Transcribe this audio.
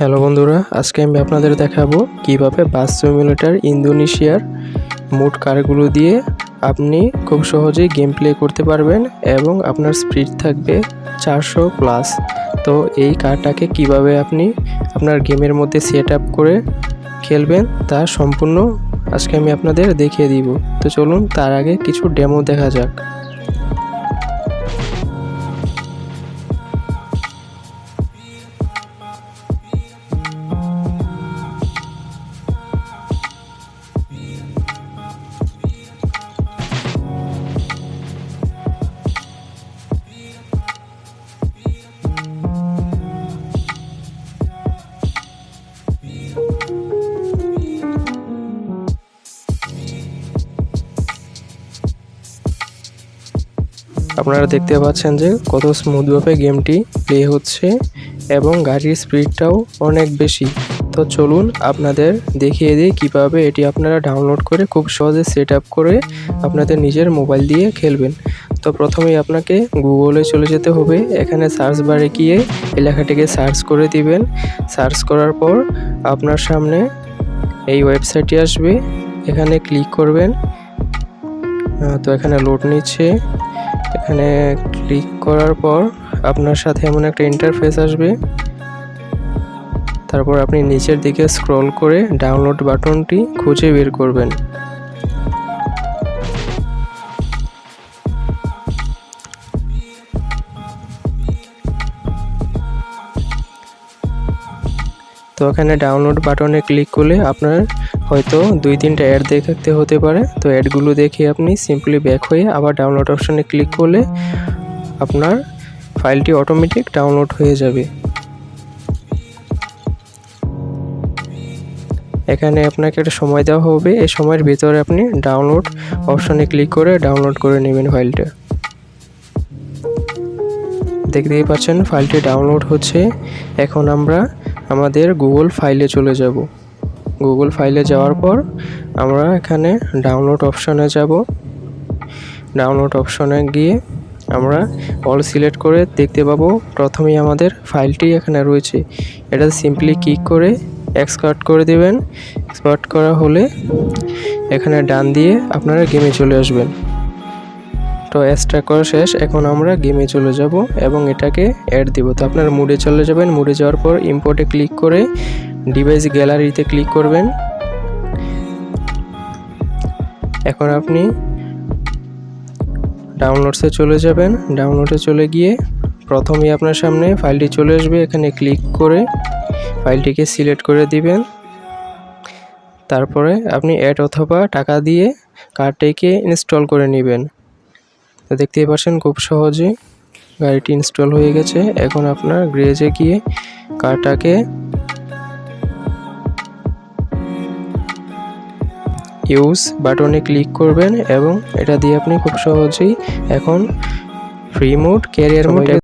Hello বন্ধুরা, আজকে আমি আপনাদের দেখাবো কিভাবে বাস সিমুলেটর ইন্দোনেশিয়ার মোট কারগুলো দিয়ে আপনি খুব সহজেই গেম প্লে করতে পারবেন এবং আপনার স্পিড থাকবে 400+। তো এই কারটাকে কিভাবে আপনি আপনার গেমের মধ্যে সেট আপ করে খেলবেন তা সম্পূর্ণ আজকে আমি আপনাদের দেখিয়ে দিব। তো চলুন তার আগে কিছু ডেমো দেখা যাক। আপনারা দেখতে পাচ্ছেন যে কত স্মুথভাবে গেমটি প্লে হচ্ছে এবং গাড়ির স্পিডটাও অনেক বেশি। তো চলুন আপনাদের দেখিয়ে দিই কিভাবে এটি আপনারা ডাউনলোড করে খুব সহজে সেট আপ করে আপনাদের নিজের মোবাইল দিয়ে খেলবেন। তো প্রথমেই আপনাকে গুগলে চলে যেতে হবে। এখানে সার্চ বারে গিয়ে এই লেখাটিকে সার্চ করে দিবেন। সার্চ করার পর আপনার সামনে এই ওয়েবসাইটটি আসবে, এখানে ক্লিক করবেন। তো এখানে লোড নিচ্ছে। এখানে ক্লিক করার পর আপনার সাথে এমন একটা ইন্টারফেস আসবে। তারপর আপনি নিচের দিকে স্ক্রল করে ডাউনলোড বাটনটি খুঁজে বের করবেন। তো এখানে ডাউনলোড বাটনে ক্লিক করলে আপনার হয়তো 2-3টা অ্যাড দেখতে হতে পারে। তো অ্যাডগুলো দেখে আপনি সিম্পলি ব্যাক হয়ে আবার ডাউনলোড অপশনে ক্লিক করলে আপনার ফাইলটি অটোমেটিক ডাউনলোড হয়ে যাবে। এখানে আপনাকে একটা সময় দেওয়া হবে, এই সময়ের ভিতরে আপনি ডাউনলোড অপশনে ক্লিক করে ডাউনলোড করে নেবেন ফাইলটা। দেখতেই পাচ্ছেন ফাইলটি ডাউনলোড হচ্ছে। এখন আমরা আমাদের গুগল ফাইলে চলে যাব। গুগল ফাইলে যাওয়ার পর আমরা এখানে ডাউনলোড অপশনে যাব। ডাউনলোড অপশনে গিয়ে আমরা অল সিলেক্ট করে দেখতে পাবো প্রথমেই আমাদের ফাইলটি এখানে রয়েছে। এটা সিম্পলি ক্লিক করে এক্সপোর্ট করে দেবেন। এক্সপোর্ট করা হলে এখানে ডান দিয়ে আপনারা গেমে চলে আসবেন। তো এক্সট্রাক্ট করা শেষ। এখন আমরা গেমে চলে যাব এবং এটাকে অ্যাড দিব। তো আপনারা মুডে চলে যাবেন। মুডে যাওয়ার পর ইম্পোর্টে ক্লিক করে ডিভাইস গ্যালারিতে ক্লিক করবেন। এখন আপনি ডাউনলোডসে চলে যাবেন। ডাউনলোডে চলে গিয়ে প্রথমেই আপনার সামনে ফাইলটি চলে আসবে। এখানে ক্লিক করে ফাইলটিকে সিলেক্ট করে দিবেন। তারপরে আপনি অ্যাড অথবা টাকা দিয়ে কার্ডটিকে ইনস্টল করে নেবেন। তো দেখতেই পাচ্ছেন খুব সহজে গাড়িটি ইনস্টল হয়ে গেছে। এখন আপনার গ্যারেজে গিয়ে কারটাকে ইউজ বাটনে ক্লিক করবেন এবং এটা দিয়ে আপনি খুব সহজেই এখন ফ্রি মোড, ক্যারিয়ার মোড